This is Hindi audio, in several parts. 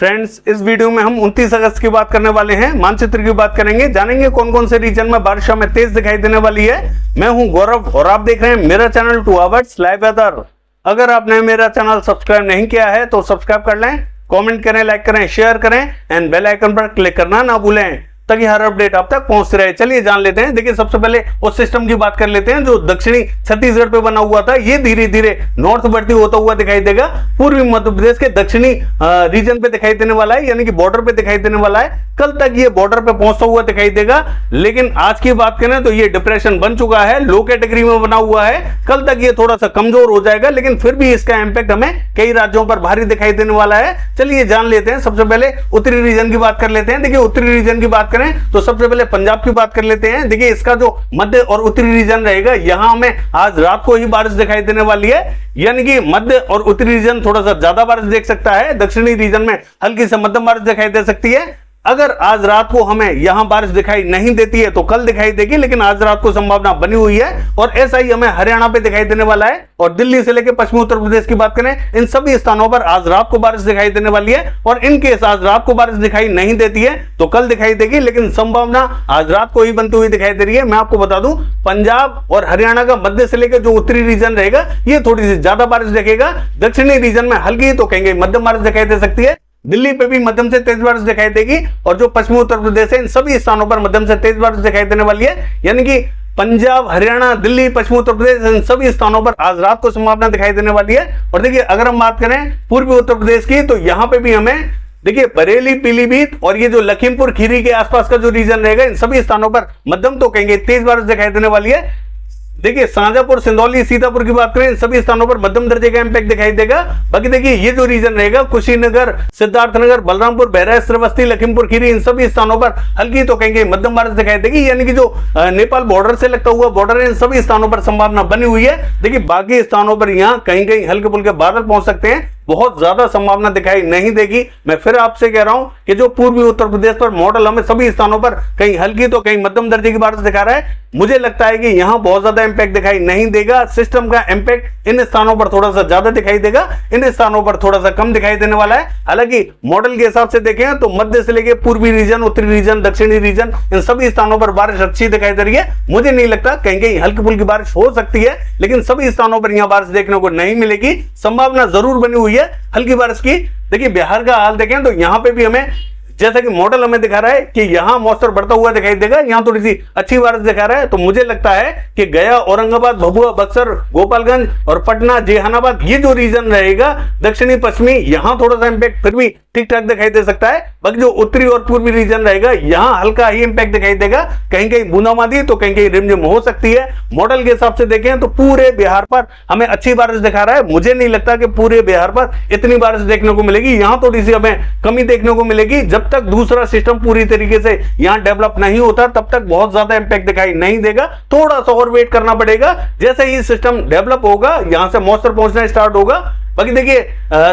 फ्रेंड्स, इस वीडियो में हम 29 अगस्त की बात करने वाले हैं। मानचित्र की बात करेंगे, जानेंगे कौन कौन से रीजन में बारिश हमें तेज दिखाई देने वाली है। मैं हूं गौरव और आप देख रहे हैं मेरा चैनल 2 आवर्स लाइव वेदर। अगर आपने मेरा चैनल सब्सक्राइब नहीं किया है तो सब्सक्राइब कर लें, कमेंट करें, लाइक करें, शेयर करें एंड बेल आइकन पर क्लिक करना ना भूलें ताकि हर अपडेट आप तक पहुंचते रहे। चलिए जान लेते हैं। देखिए, सबसे पहले उस सिस्टम की बात कर लेते हैं जो दक्षिणी छत्तीसगढ़ पे बना हुआ था। ये धीरे धीरे नॉर्थ बढ़ती होता हुआ दिखाई देगा, पूर्वी मध्य प्रदेश के दक्षिणी रीजन पे दिखाई देने वाला है, यानी कि बॉर्डर पे दिखाई देने वाला है। कल तक ये बॉर्डर पे पहुंचता हुआ दिखाई देगा, लेकिन आज की बात करें तो ये डिप्रेशन बन चुका है, लो कैटेगरी में बना हुआ है। कल तक ये थोड़ा सा कमजोर हो जाएगा, लेकिन फिर भी इसका इंपैक्ट हमें कई राज्यों पर भारी दिखाई देने वाला है। चलिए जान लेते हैं। सबसे पहले उत्तरी रीजन की बात कर लेते हैं। देखिए, उत्तरी रीजन की बात करें तो सबसे पहले पंजाब की बात कर लेते हैं। देखिए, इसका जो मध्य और उत्तरी रीजन रहेगा, यहां हमें आज रात को ही बारिश दिखाई देने वाली है, यानी कि मध्य और उत्तरी रीजन थोड़ा सा ज्यादा बारिश देख सकता है। दक्षिणी रीजन में हल्की से मध्यम बारिश दिखाई दे सकती है। अगर आज रात को हमें यहां बारिश दिखाई नहीं देती है तो कल दिखाई देगी, लेकिन आज रात को संभावना बनी हुई है। और ऐसा ही हमें हरियाणा पे दिखाई देने वाला है। और दिल्ली से लेकर पश्चिमी उत्तर प्रदेश की बात करें, इन सभी स्थानों पर आज रात को बारिश दिखाई देने वाली है। और इन केस आज रात को बारिश दिखाई नहीं देती है तो कल दिखाई देगी, लेकिन संभावना आज रात को ही बनती हुई दिखाई दे रही है। मैं आपको बता दूं, पंजाब और हरियाणा का मध्य से लेकर जो उत्तरी रीजन रहेगा, ये थोड़ी सी ज्यादा बारिश दिखेगा। दक्षिणी रीजन में हल्की तो कहेंगे मध्यम बारिश दिखाई दे सकती है। दिल्ली पे भी मध्यम से तेज बारिश दिखाई देगी। और जो पश्चिमी उत्तर प्रदेश है, इन सभी स्थानों पर मध्यम से तेज बारिश दिखाई देने वाली है, यानी कि पंजाब, हरियाणा, दिल्ली, पश्चिमी उत्तर प्रदेश, इन सभी स्थानों पर आज रात को संभावना दिखाई देने वाली है। और देखिए, अगर हम बात करें पूर्वी उत्तर प्रदेश की, तो यहां पे भी हमें देखिए बरेली, पीलीभीत और ये जो लखीमपुर खीरी के आसपास का जो रीजन रहेगा, इन सभी स्थानों पर मध्यम तो कहेंगे तेज बारिश दिखाई देने वाली है। देखिए, शाजापुर, सिंदौली, सीतापुर की बात करें, इन सभी स्थानों पर मध्यम दर्जे का इंपैक्ट दिखाई देगा। बाकी देखिए, ये जो रीजन रहेगा, कुशीनगर, सिद्धार्थनगर, बलरामपुर, बहराइच, श्रावस्ती, लखीमपुर खीरी, इन सभी स्थानों पर हल्की तो कहेंगे मध्यम बारिश दिखाई देगी, यानी कि जो नेपाल बॉर्डर से लगता हुआ बॉर्डर है, इन सभी स्थानों पर संभावना बनी हुई है। देखिए, बाकी स्थानों पर यहाँ कहीं कहीं हल्के फुल्के बादल पहुंच सकते हैं, बहुत ज्यादा संभावना दिखाई नहीं देगी। मैं फिर आपसे कह रहा हूं कि जो पूर्वी उत्तर प्रदेश पर मॉडल हमें सभी स्थानों पर कहीं हल्की तो कहीं मध्यम दर्जे की बारिश दिखा रहा है, मुझे लगता है कि यहां बहुत ज्यादा इंपैक्ट दिखाई नहीं देगा। सिस्टम का इंपैक्ट इन स्थानों पर थोड़ा सा ज्यादा दिखाई देगा, इन स्थानों पर थोड़ा सा कम दिखाई देने वाला है। हालांकि मॉडल के हिसाब से देखें तो मध्य से लेकर पूर्वी रीजन, उत्तरी रीजन, दक्षिणी रीजन, इन सभी स्थानों पर बारिश अच्छी दिखाई दे रही है। मुझे नहीं लगता, कहीं कहीं हल्की फुल्की बारिश हो सकती है, लेकिन सभी स्थानों पर यहां बारिश देखने को नहीं मिलेगी। संभावना जरूर बनी हुई है हल्की बारिश की। देखिए, बिहार का हाल देखें तो यहां पे भी हमें, जैसा कि मॉडल हमें दिखा रहा है कि यहां मॉइस्चर बढ़ता हुआ दिखाई देगा, यहां थोड़ी सी अच्छी बारिश दिखा रहा है। तो मुझे लगता है कि गया, औरंगाबाद, भभुआ, बक्सर, गोपालगंज और पटना, जेहानाबाद, ये जो रीजन रहेगा दक्षिणी पश्चिमी, यहां थोड़ा सा इंपैक्ट फिर भी ठीक ठाक दिखाई दे सकता है। बाकी जो उत्तरी और पूर्वी रीजन रहेगा, यहां हल्का ही इंपैक्ट दिखाई देगा, कहीं कहीं बूंदाबांदी तो कहीं कहीं रिमझिम हो सकती है। मॉडल के हिसाब से देखें तो पूरे बिहार पर हमें अच्छी बारिश दिखा रहा है। मुझे नहीं लगता कि पूरे बिहार पर इतनी बारिश देखने को मिलेगी, यहां थोड़ी सी हमें कमी देखने को मिलेगी। जब तक दूसरा सिस्टम पूरी तरीके से यहां डेवलप नहीं होता, तब तक बहुत ज्यादा इंपैक्ट दिखाई नहीं देगा। थोड़ा सा और वेट करना पड़ेगा। जैसे ही सिस्टम डेवलप होगा, यहां से मॉइस्चर पहुंचना स्टार्ट होगा। बाकी देखिए,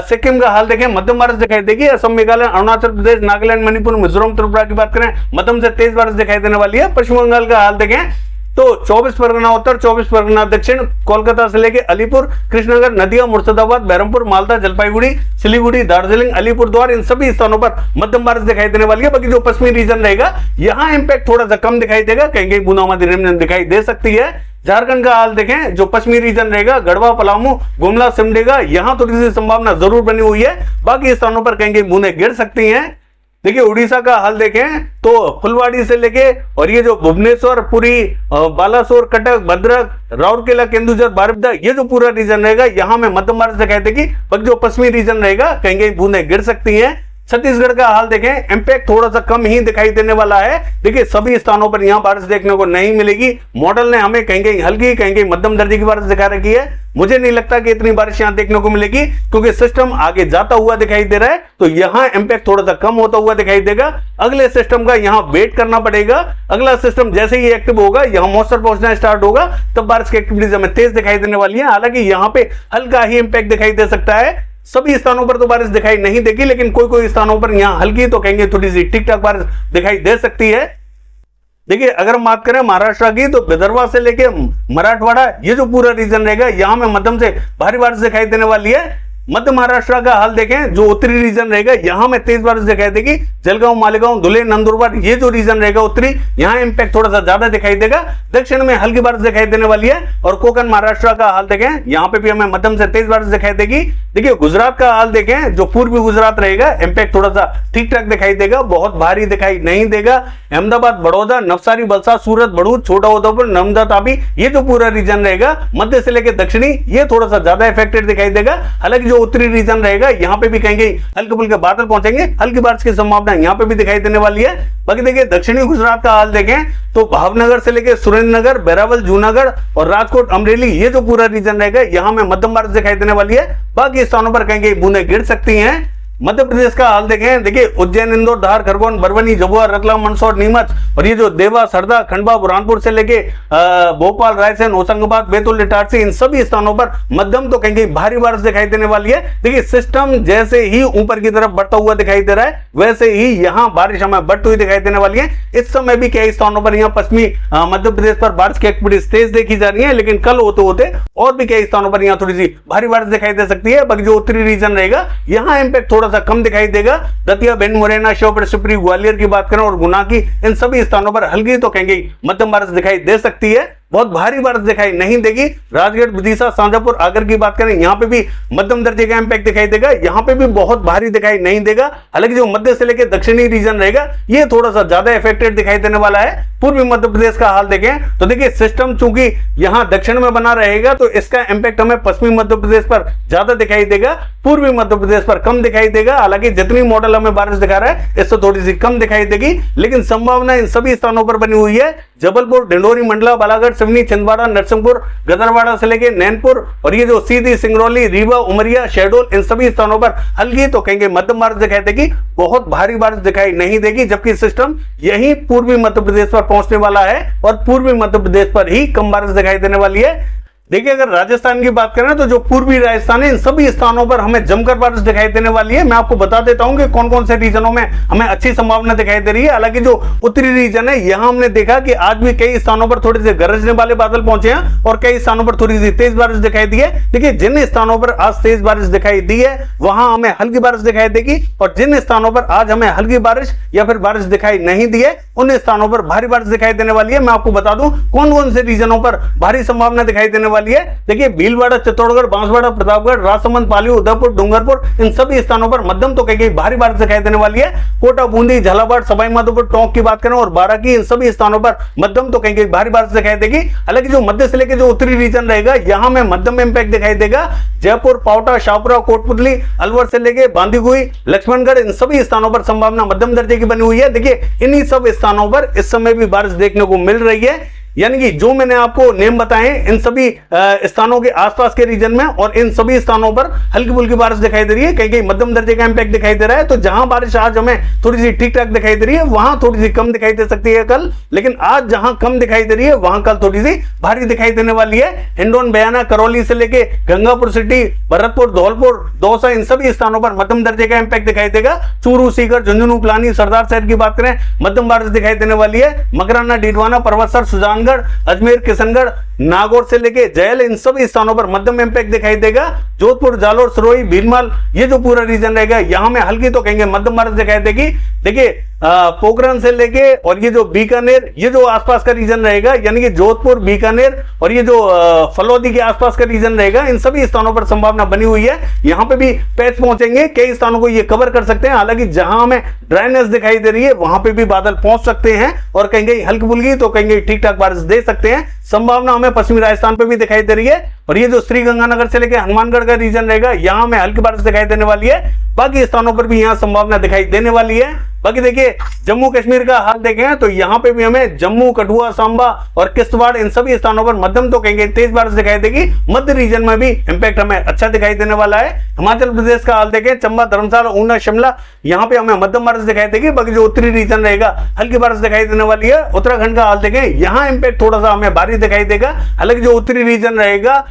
सिक्किम का हाल देखें, मध्यम बारिश दिखाई देगी। असम, मेघालय, अरुणाचल प्रदेश, नागालैंड, मणिपुर, मिजोरम, त्रिपुरा की बात करें, मध्यम से तेज बारिश दिखाई देने वाली है। पश्चिम बंगाल का हाल देखें तो 24 परगना उत्तर, 24 परगना दक्षिण, कोलकाता से लेके अलीपुर, कृष्णनगर, नदिया, मुर्शिदाबाद, बहरमपुर, मालदा, जलपाईगुड़ी, सिलीगुड़ी, दार्जिलिंग, अलीपुरद्वार, इन सभी स्थानों पर मध्यम बारिश दिखाई देने वाली है। बाकी जो पश्चिमी रीजन रहेगा, यहां इंपैक्ट थोड़ा सा कम दिखाई देगा, कहीं कहीं बूंदाबांदी रिमझिम दिखाई दे सकती है। झारखंड का हाल देखें, जो पश्चिमी रीजन रहेगा, गढ़वा, पलामू, गुमला, सिमडेगा, यहां थोड़ी सी संभावना जरूर बनी हुई है। बाकी स्थानों पर कहीं कहीं बूंदें गिर सकती हैं। देखिए, उड़ीसा का हाल देखें तो फुलवाड़ी से लेके और ये जो भुवनेश्वर, पुरी, बालासोर, कटक, भद्रक, राउरकेला, केंदुझर, बारिपदा, ये जो पूरा रीजन रहेगा, यहां में मध्यम बारिश दिखाई देगी। बाकी जो पश्चिमी रीजन रहेगा, कहीं कहीं बूंदें गिर सकती हैं। छत्तीसगढ़ का हाल देखें, इंपैक्ट थोड़ा सा कम ही दिखाई देने वाला है। देखिए, सभी स्थानों पर यहां बारिश देखने को नहीं मिलेगी। मॉडल ने हमें कहीं कहीं हल्की, कहीं कहीं मध्यम दर्जे की बारिश दिखा रखी है। मुझे नहीं लगता कि इतनी बारिश यहां देखने को मिलेगी, क्योंकि सिस्टम आगे जाता हुआ दिखाई दे रहा है, तो यहां इंपैक्ट थोड़ा सा कम होता हुआ दिखाई देगा। अगले सिस्टम का यहां वेट करना पड़ेगा। अगला सिस्टम जैसे ही एक्टिव होगा, यहां मॉइस्चर पहुंचना स्टार्ट होगा, तब बारिश की एक्टिविटीज हमें तेज दिखाई देने वाली है। हालांकि यहां पे हल्का ही इंपैक्ट दिखाई दे सकता है। सभी स्थानों पर तो बारिश दिखाई नहीं देगी, लेकिन कोई कोई स्थानों पर यहां हल्की तो कहेंगे थोड़ी सी ठीक ठाक बारिश दिखाई दे सकती है। देखिए, अगर हम बात करें महाराष्ट्र की, तो विदर्भा से लेके मराठवाड़ा, ये जो पूरा रीजन रहेगा, यहां में मध्यम से भारी बारिश दिखाई देने वाली है। मध्य महाराष्ट्र का हाल देखें, जो उत्तरी रीजन रहेगा यहां में तेज बारिश दिखाई देगी। जलगांव, मालेगांव, धुले, नंदुरबार ये जो रीजन रहेगा उत्तरी, यहां इंपैक्ट थोड़ा सा ज्यादा दिखाई देगा। दक्षिण में हल्की बारिश दिखाई देने वाली है। और कोकण महाराष्ट्र का हाल देखें, यहां पे भी हमें मध्यम से तेज बारिश दिखाई देगी। देखिए गुजरात का हाल देखें, जो पूर्वी गुजरात रहेगा इंपैक्ट थोड़ा सा ठीक ठाक दिखाई देगा, बहुत भारी दिखाई नहीं देगा। अहमदाबाद, बड़ौदा, नवसारी, वलसाड, सूरत, भरूच, छोटा उदेपुर, नर्मदा, तापी ये जो पूरा रीजन रहेगा मध्य से लेकर दक्षिणी ये थोड़ा सा ज्यादा इफेक्टेड दिखाई देगा। हालांकि जो उत्तरी रीजन रहेगा यहां पे भी कहीं कहीं हल्के फुल्के बादल पहुंचेंगे, हल्की बारिश की संभावना यहां पे भी दिखाई देने वाली है। बाकी देखिए दक्षिणी गुजरात का हाल देखें तो भावनगर से लेकर सुरेंद्रनगर, बैरावल, जूनागढ़ और राजकोट, अमरेली ये जो पूरा रीजन रहेगा यहां में मध्यम बारिश दिखाई देने वाली है। बाकी स्थानों पर कहीं कहीं बूंदें गिर सकती हैं। मध्य प्रदेश का हाल देखें, देखिए उज्जैन, इंदौर, धार, खरगोन, बरवनी, झाबुआ, रतलाम, मंदसौर, नीमच और ये जो देवास, हरदा, खंडवा, बुरहानपुर से लेके भोपाल, रायसेन, होशंगाबाद, बैतूल, इटारसी इन सभी स्थानों पर मध्यम तो कहीं कहीं भारी बारिश दिखाई देने वाली है। देखिए सिस्टम जैसे ही ऊपर की तरफ बढ़ता हुआ दिखाई दे रहा है वैसे ही यहाँ बारिश हमें बढ़ती हुई दिखाई देने वाली है। इस समय भी कई स्थानों पर यहाँ पश्चिमी मध्य प्रदेश पर बारिश की एक्टिविटी तेज देखी जा रही है, लेकिन कल होते होते और भी कई स्थानों पर यहाँ थोड़ी सी भारी बारिश दिखाई दे सकती है। बाकी जो उत्तरी रीजन रहेगा यहाँ इंपैक्ट थोड़ा सा कम दिखाई देगा। दतिया, भिंड, मुरैना, श्योपुर, शिवपुरी, ग्वालियर की बात करें और गुना की, इन सभी स्थानों पर हल्की तो कहीं मध्यम बारिश दिखाई दे सकती है, बहुत भारी बारिश दिखाई नहीं देगी। राजगढ़, विदिशा, शाजापुर, आगर की बात करें यहाँ पे भी मध्यम दर्जे का इंपैक्ट दिखाई देगा, यहाँ पे भी बहुत भारी दिखाई नहीं देगा। हालांकि जो मध्य से लेकर दक्षिणी रीजन रहेगा ये थोड़ा सा ज्यादा इफेक्टेड दिखाई देने वाला है। पूर्वी मध्य प्रदेश का हाल देखें तो देखिए सिस्टम चूंकि यहाँ दक्षिण में बना रहेगा तो इसका इंपैक्ट हमें पश्चिमी मध्य प्रदेश पर ज्यादा दिखाई देगा, पूर्वी मध्य प्रदेश पर कम दिखाई देगा। हालांकि जितनी मॉडल हमें बारिश दिखा रहा है इससे थोड़ी सी कम दिखाई देगी, लेकिन संभावना इन सभी स्थानों पर बनी हुई है। जबलपुर, डिंडोरी, मंडला, बालाघाट, सिवनी, छिंदवाड़ा, नरसिंहपुर, गदरवाड़ा से लेके नैनपुर और ये जो सीधी, सिंगरौली, रीवा, उमरिया, शहडोल इन सभी स्थानों पर हल्की तो कहेंगे मध्यम बारिश दिखाई देगी, बहुत भारी बारिश दिखाई नहीं देगी। जबकि सिस्टम यही पूर्वी मध्य प्रदेश पर पहुंचने वाला है और पूर्वी मध्य प्रदेश पर ही कम बारिश दिखाई देने वाली है। देखिए अगर राजस्थान की बात करें तो जो पूर्वी राजस्थान है इन सभी स्थानों पर हमें जमकर बारिश दिखाई देने वाली है। मैं आपको बता देता हूं कि कौन कौन से रीजनों में हमें अच्छी संभावना दिखाई दे रही है। हालांकि जो उत्तरी रीजन है यहां हमने देखा कि आज भी कई स्थानों पर थोड़े से गरजने वाले बादल पहुंचे हैं और कई स्थानों पर थोड़ी सी तेज बारिश दिखाई दी है। देखिए जिन स्थानों पर आज तेज बारिश दिखाई दी है वहां हमें हल्की बारिश दिखाई देगी और जिन स्थानों पर आज हमें हल्की बारिश या फिर बारिश दिखाई नहीं दी है उन स्थानों पर भारी बारिश दिखाई देने वाली है। मैं आपको बता दूं कौन कौन से रीजनों पर भारी संभावना दिखाई देने वाली है। देखिए भीलवाड़ा, चित्तौड़गढ़, बांसवाड़ा, प्रतापगढ़, राजसमंद, पाली, उदयपुर, डूंगरपुर इन सभी स्थानों पर मध्यम तो कहीं भारी बारिश दिखाई देने वाली है। कोटा, बूंदी, झालावाड़, सवाई माधोपुर, टोंक की बात करें और बाराकी इन सभी स्थानों पर मध्यम तो कहीं भारी बारिश दिखाई देगी। हालांकि जो मध्य से लेकर जो उत्तरी रीजन रहेगा यहां में मध्यम इंपैक्ट दिखाई देगा। जयपुर, पावटा, शाहपुरा, कोटपुतली, अलवर से लेकर बांदीकुई, लक्ष्मणगढ़ इन सभी स्थानों पर संभावना मध्यम दर्जे की बनी हुई है। देखिए इन्हीं सब स्थानों पर इस समय भी बारिश देखने को मिल रही है, यानी कि जो मैंने आपको नेम बताए इन सभी स्थानों के आसपास के रीजन में और इन सभी स्थानों पर हल्की फुल्की बारिश दिखाई दे रही है, कहीं कहीं मध्यम दर्जे का इंपैक्ट दिखाई दे रहा है। तो जहां बारिश आज हमें थोड़ी सी ठीक ठाक दिखाई दे रही है वहां थोड़ी सी कम दिखाई दे सकती है कल, लेकिन आज जहां कम दिखाई दे रही है वहां कल थोड़ी सी भारी दिखाई देने वाली है। हिंडौन, बयाना, करौली से लेके गंगापुर सिटी, भरतपुर, धौलपुर, दौसा इन सभी स्थानों पर मध्यम दर्जे का इंपैक्ट दिखाई देगा। चूरू, सीकर, झुंझुनू, पिलानी, सरदार शहर की बात करें मध्यम बारिश दिखाई देने वाली है। मकराना, डीडवाना, परबतसर, सुजानगढ़, अजमेर, किशनगढ़, नागौर से लेके जयल इन सभी स्थानों पर मध्यम इंपैक्ट दिखाई देगा। जोधपुर, जालोर, सरोई, भीलमाल ये जो पूरा रीजन रहेगा यहां में हल्की तो कहेंगे मध्यम बारिश दिखाई देगी। देखिए पोखरण से लेके और ये जो बीकानेर ये जो आसपास का रीजन रहेगा यानी कि जोधपुर, बीकानेर और ये जो फलौदी के आसपास का रीजन रहेगा इन सभी स्थानों पर संभावना बनी हुई है। यहां पे भी पैच पहुंचेंगे, कई स्थानों को ये कवर कर सकते हैं। हालांकि जहां हमें ड्राइनेस दिखाई दे रही है वहां पे भी बादल पहुंच सकते हैं और कहीं हल्की फुल्की तो कहीं ठीक ठाक बारिश दे सकते हैं। संभावना हमें पश्चिमी राजस्थान पे भी दिखाई दे रही है और ये जो श्रीगंगानगर से लेकर हनुमानगढ़ का रीजन रहेगा यहां में हल्की बारिश दिखाई देने वाली है। बाकी स्थानों पर भी यहां संभावना दिखाई देने वाली है। बाकी देखिए जम्मू कश्मीर का हाल देखें तो यहां पे भी हमें जम्मू, कठुआ, सांबा और किश्तवाड़ इन सभी स्थानों पर मध्यम तो कहेंगे तेज बारिश दिखाई देगी। मध्य रीजन में भी इंपैक्ट हमें अच्छा दिखाई देने वाला है। हिमाचल प्रदेश का हाल देखें चंबा, धर्मशाला, ऊना, शिमला यहां पे हमें मध्यम बारिश दिखाई देगी। बाकी जो उत्तरी रीजन रहेगा हल्की बारिश दिखाई देने वाली है। उत्तराखंड का हाल देखें यहां इंपैक्ट थोड़ा सा हमें भारी दिखाई देगा। हालांकि जो उत्तरी रीजन रहेगा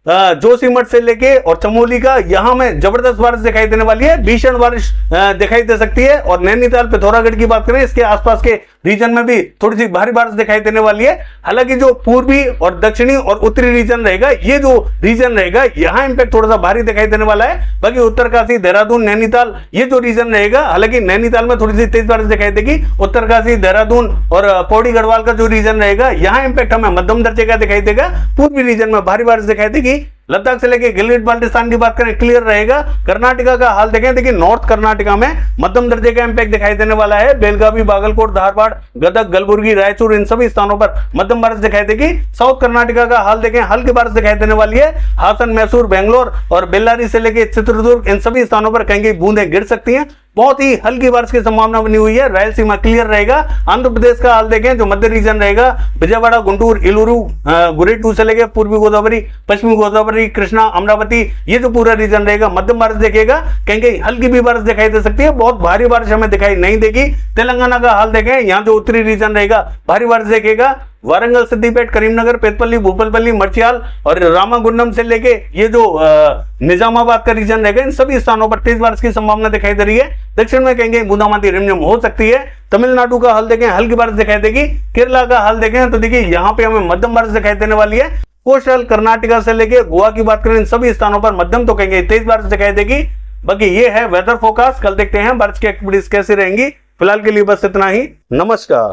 जोशीमठ से लेके और चमोली का यहां में जबरदस्त बारिश दिखाई देने वाली है, भीषण बारिश दिखाई दे सकती है। और नैनीताल, पिथौरागढ़ की बात करें इसके आसपास के रीजन में भी थोड़ी सी भारी बारिश दिखाई देने वाली है। हालांकि जो पूर्वी और दक्षिणी और उत्तरी रीजन रहेगा, ये जो रीजन रहेगा यहाँ इंपैक्ट थोड़ा सा भारी दिखाई देने वाला है। बाकी उत्तरकाशी, देहरादून, नैनीताल ये जो रीजन रहेगा, हालांकि नैनीताल में थोड़ी सी तेज बारिश दिखाई देगी। उत्तरकाशी, देहरादून और पौड़ी गढ़वाल का जो रीजन रहेगा, यहाँ इंपैक्ट हमें मध्यम दर्जे का दिखाई देगा। पूर्वी रीजन में भारी बारिश दिखाई देगी। लद्दाख से लेके गिलगित बाल्टिस्तान की बात करें, क्लियर रहेगा। कर्नाटका का हाल देखें, देखिए नॉर्थ कर्नाटका में मध्यम दर्जे का इंपैक्ट दिखाई देने वाला है। बेलगावी, बागलकोट, धारवाड़, गदग, गलबुर्गी, रायचूर इन सभी स्थानों पर मध्यम बारिश दिखाई देगी। साउथ कर्नाटका का हाल देखें, हल्की बारिश दिखाई देने वाली है। हासन, मैसूर, बेंगलोर और बेल्लारी से लेके चित्रदुर्ग इन सभी स्थानों पर कहीं बूंदें गिर सकती हैं। बहुत ही हल्की बारिश की संभावना बनी हुई है। रायलसीमा क्लियर रहेगा। आंध्र प्रदेश का हाल देखें, जो मध्य रीजन रहेगा, विजयवाड़ा, गुंटूर, इलूरू, गुरेटू से लेके पूर्वी गोदावरी, पश्चिमी गोदावरी, कृष्णा, अमरावती ये जो पूरा रीजन रहेगा मध्यम बारिश देखेगा। कहीं हल्की भी बारिश दिखाई दे सकती है, बहुत भारी बारिश हमें दिखाई नहीं देगी। तेलंगाना का हाल देखें, यहाँ जो उत्तरी रीजन रहेगा भारी बारिश देखेगा। वारंगल, सिद्दीपेट, करीमनगर, पेतपल्ली, भूपलपल्ली, मर्चियाल और रामागुंडम से लेके ये जो निजामाबाद का रीजन रहेगा, इन सभी स्थानों पर तेज बारिश की संभावना दिखाई दे रही है। दक्षिण में कहेंगे बूंदाबांदी रिमझिम हो सकती है। तमिलनाडु का हाल देखें, हल्की बारिश दिखाई देगी। केरला का हाल देखें तो देखिए यहाँ पे हमें मध्यम बारिश दिखाई देने वाली है। कोस्टल कर्नाटका से लेके गोवा की बात करें, इन सभी स्थानों पर मध्यम तो कहेंगे तेज बारिश दिखाई देगी। बाकी ये है वेदर फोरकास्ट। कल देखते हैं बारिश की एक्टिविटीज कैसी रहेंगी। फिलहाल के लिए बस इतना ही। नमस्कार।